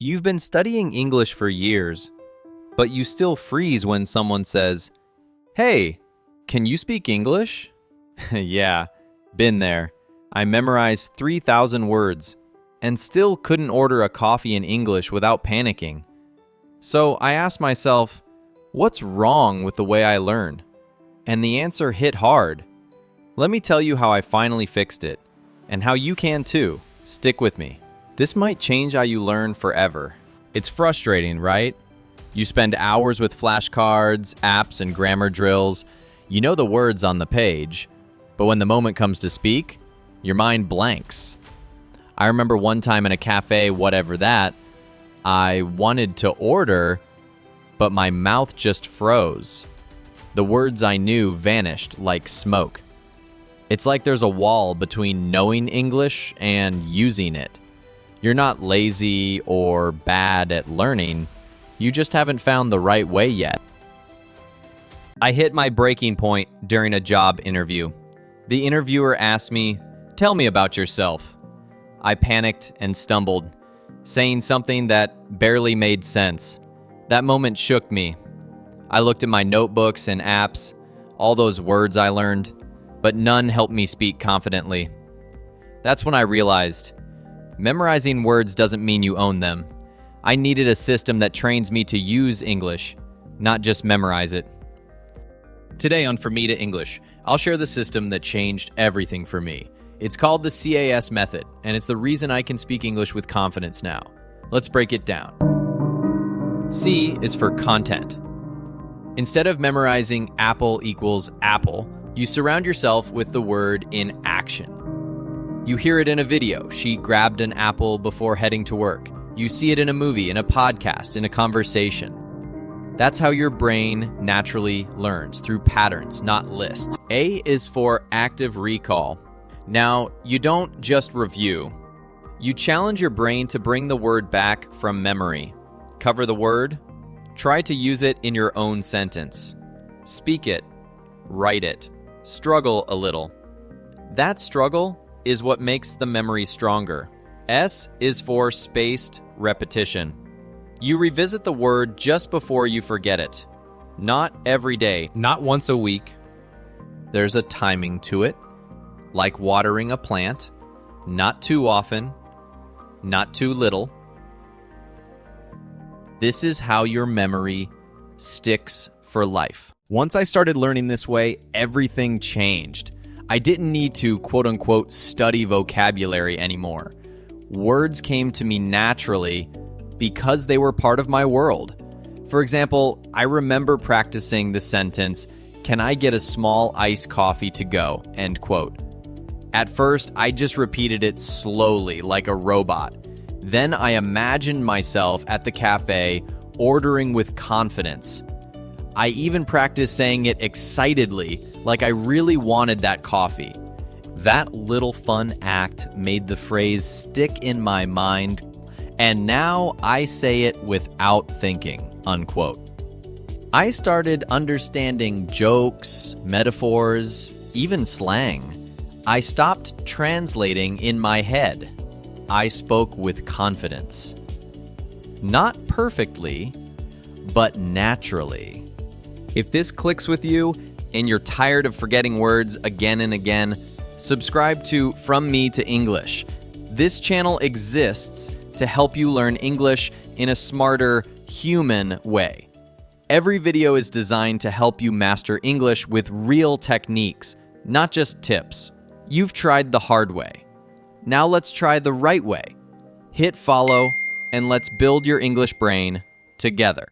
You've been studying English for years, but you still freeze when someone says, "Hey, can you speak English?" Yeah, been there. I memorized 3,000 words and still couldn't order a coffee in English without panicking. So I asked myself, what's wrong with the way I learn? And the answer hit hard. Let me tell you how I finally fixed it, and how you can too. Stick with me. This might change how you learn forever. It's frustrating, right? You spend hours with flashcards, apps, and grammar drills. You know the words on the page, but when the moment comes to speak, your mind blanks. I remember one time in a cafe, whatever that, I wanted to order, but my mouth just froze. The words I knew vanished like smoke. It's like there's a wall between knowing English and using it. You're not lazy or bad at learning, you just haven't found the right way yet. I hit my breaking point during a job interview. The interviewer asked me, "Tell me about yourself." I panicked and stumbled, saying something that barely made sense. That moment shook me. I looked at my notebooks and apps, all those words I learned, but none helped me speak confidently. That's when I realized, memorizing words doesn't mean you own them. I needed a system that trains me to use English, not just memorize it. Today on From Me to English, I'll share the system that changed everything for me. It's called the C.A.S. method, and it's the reason I can speak English with confidence now. Let's break it down. C is for content. Instead of memorizing apple equals apple, you surround yourself with the word in action. You hear it in a video. She grabbed an apple before heading to work. You see it in a movie, in a podcast, in a conversation. That's how your brain naturally learns, through patterns, not lists. A is for active recall. Now, you don't just review. You challenge your brain to bring the word back from memory. Cover the word. Try to use it in your own sentence. Speak it. Write it. Struggle a little. That struggle is what makes the memory stronger. S is for spaced repetition. You revisit the word just before you forget it. Not every day, not once a week. There's a timing to it, like watering a plant. Not too often, not too little. This is how your memory sticks for life. Once I started learning this way, everything changed. I didn't need to, quote-unquote, study vocabulary anymore. Words came to me naturally because they were part of my world. For example, I remember practicing the sentence, "Can I get a small iced coffee to go?" End quote. At first, I just repeated it slowly, like a robot. Then I imagined myself at the cafe, ordering with confidence. I even practiced saying it excitedly, like I really wanted that coffee. That little fun act made the phrase stick in my mind, and now I say it without thinking, unquote. I started understanding jokes, metaphors, even slang. I stopped translating in my head. I spoke with confidence. Not perfectly, but naturally. If this clicks with you and you're tired of forgetting words again and again, subscribe to From Me to English. This channel exists to help you learn English in a smarter, human way. Every video is designed to help you master English with real techniques, not just tips. You've tried the hard way. Now let's try the right way. Hit follow, and let's build your English brain together.